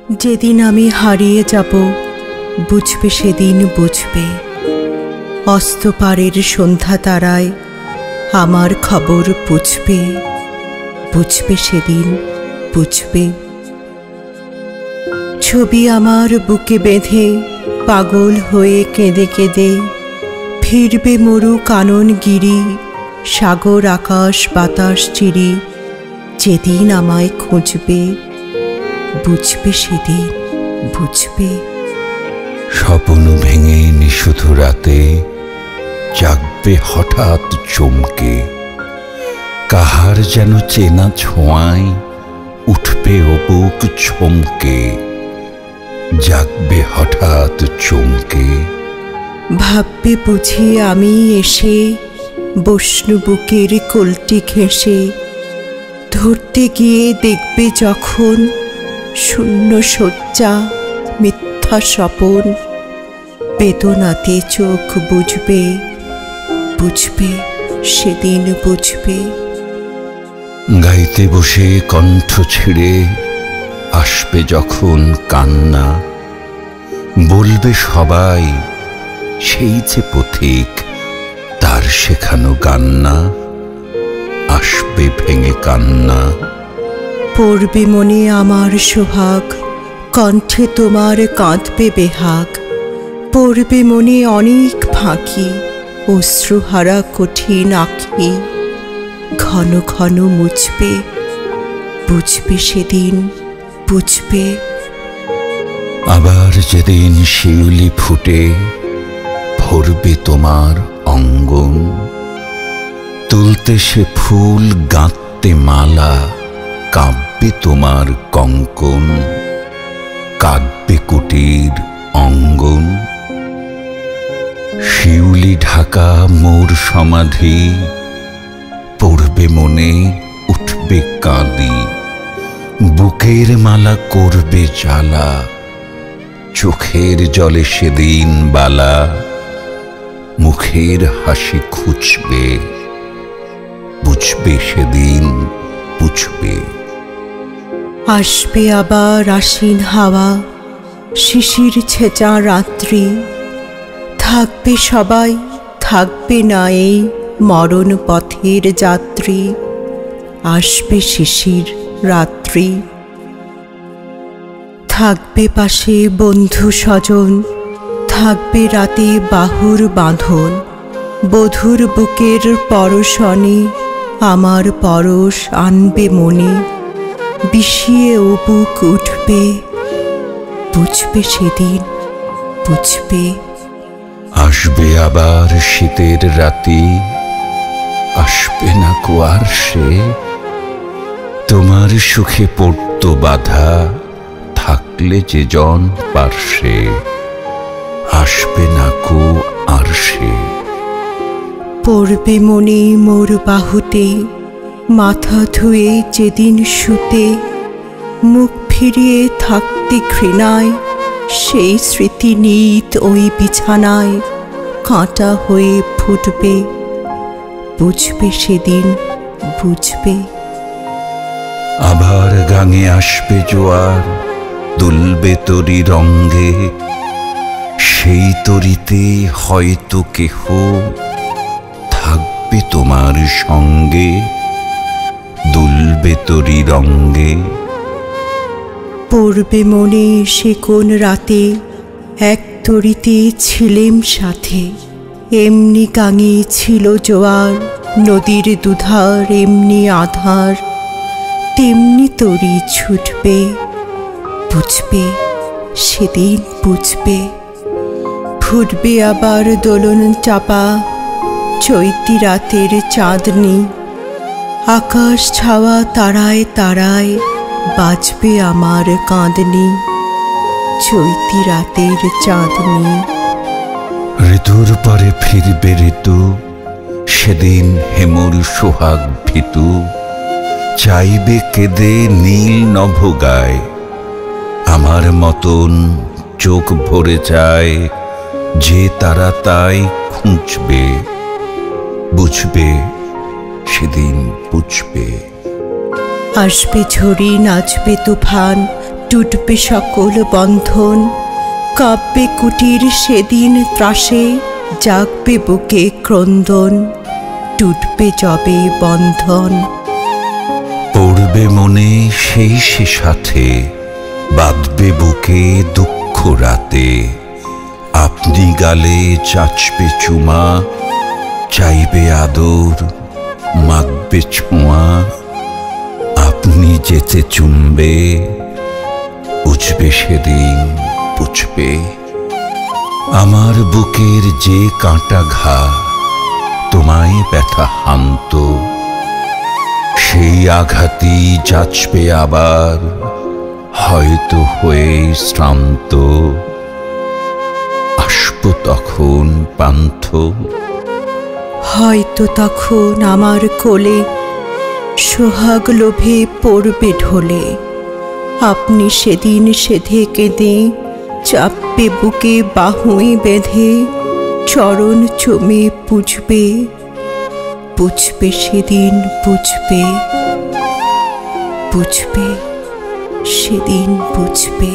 যেদিন আমি হারিয়ে যাব বুঝবে সেদিন বুঝবে। অস্তপারের সন্ধ্যা তারায় আমার খবর বুঝবে, বুঝবে সেদিন বুঝবে। ছবি আমার বুকে বেঁধে পাগল হয়ে কেঁদে কেঁদে ফিরবে মরু কানন গিরি, সাগর আকাশ বাতাস চিরি। যেদিন আমায় খুঁজবে বুঝবে সেদিন বুঝবে। স্বপ্ন ভেঙে নিশুধ রাতে জাগবে হঠাৎ চমকে, কাহার যেন চেনা ছোঁয়ায় উঠবে ও বুক ছমকে। জাগবে হঠাৎ চমকে, ভাববে বুঝি আমি এসে বৈষ্ণু বুকের কোলটি ঘেঁষে। ধরতে গিয়ে দেখবে যখন শূন্য শয্যা মিথ্যা স্বপন। বেদনাতে চোখ বুঝবে, বুঝবে সেদিন বুঝবে। গাইতে বসে কণ্ঠ ছিঁড়ে আসবে যখন কান্না, বলবে সবাই সেই যে পথিক তার শেখানো গান না। আসবে ভেঙে কান্না, পড়বে মনে আমার সোহাগ, কণ্ঠে তোমার কাঁদবে বেহাগ। পড়বে মনে অনেক ফাঁকি, অশ্রুহারা কঠিন আঁখি। ঘন ঘন মুছবে, বুঝবে সেদিন বুঝবে। আবার যেদিন শিউলি ফুটে ভরবে তোমার অঙ্গন, তুলতে সে ফুল গাঁথতে মালা, কাঁদবে তোমার কঙ্কন। কাঁদবে কুটির অঙ্গন, শিউলি ঢাকা মোর সমাধি। পড়বে মনে উঠবে কাঁদি, বুকের মালা করবে জ্বালা। চোখের জলে সেদিন বালা, মুখের হাসি খুঁজবে, বুঝবে সেদিন বুঝবে। আসবে আবার আশ্বিন হাওয়া, শিশির ছেঁচা রাত্রি। থাকবে সবাই, থাকবে না এই মরণ পথের যাত্রী। আসবে শিশির রাত্রি, থাকবে পাশে বন্ধু স্বজন। থাকবে রাতে বাহুর বাঁধন, বধুর বুকের পরশনে আমার পরশ আনবে মনে। বিষিয়ে ও বুক উঠবে, বুঝবে সেদিন বুঝবে। আসবে আবার শীতের রাতি, আসবে না কুয়ার সে। তোমার সুখে পড়তো বাধা, থাকলে যে জন পার্শ্বে। আসবে না কো আর সে। পড়বে মনে মোর বাহুতে, মাথা ধুয়ে যেদিন শুতে। মুখ ফিরিয়ে থাকতে ঘৃণায়, সেই স্মৃতি নিত ওই বিছানায়। কাঁটা হয়ে ফুটবে, বুঝবে সেদিন বুঝবে। আবার গাঙে আসবে জোয়ার, দুলবে তরি রঙ্গে। সেই তরিতে হয়তো কেহ থাকবে তোমার সঙ্গে। দুলবে তরি রঙ্গে, পড়বে মনে সে কোন রাতে এক তরিতে ছিলেম সাথে। এমনি গাঙে ছিল জোয়ার, নদীর দুধার এমনি আধার। তেমনি তরি ছুটবে, বুঝবে সেদিন বুঝবে। ফুটবে আবার দোলন চাপা, চৈতি রাতের চাঁদনি। আকাশ ছাওয়া তারায় তারায় বাজবে আমার কাঁদনি। চৈতি রাতের চাঁদনি। ঋতুর পরে ফিরবে ঋতু, সেদিন হেমুল সোহাগ ভীতু। চাইবে কেঁদে নীল নভ গায়, আমার মতন চোখ ভরে যায়। যে তারা তাই খুঁজবে, বুঝবে সেদিন বুঝবে। আসবে ঝড়ি, নাচবে তুফান, টুটবে সকল বন্ধন, কাঁপবে কুটির সেদিন ত্রাসে, জাগবে বুকে ক্রন্দন, টুটবে যবে বন্ধন। পড়বে মনে সেই সে সাথে, বাঁধবে বুকে দুঃখ রাতে, আপনি গালে চাচবে চুমা, চাইবে আদর মাগবে ছোঁয়া, আপনি যেতে চুমবে, বুঝবে সেদিন বুঝবে। আমার বুকের যে কাঁটা ঘা তোমায় ব্যথা হান্ত, সেই আঘাতই যাচবে আবার, হয়তো হয়ে শ্রান্ত, আসবো তখন পান্থ। হয়তো তখন আমার কোলে সোহাগ লোভে পড়বে ঢলে, আপনি সেদিন সেধে কেঁদে, চাপবে বুকে বাহুই বেঁধে, চরণ চুমে পুজবে, বুঝবে সেদিন বুঝবে, বুঝবে সেদিন বুঝবে।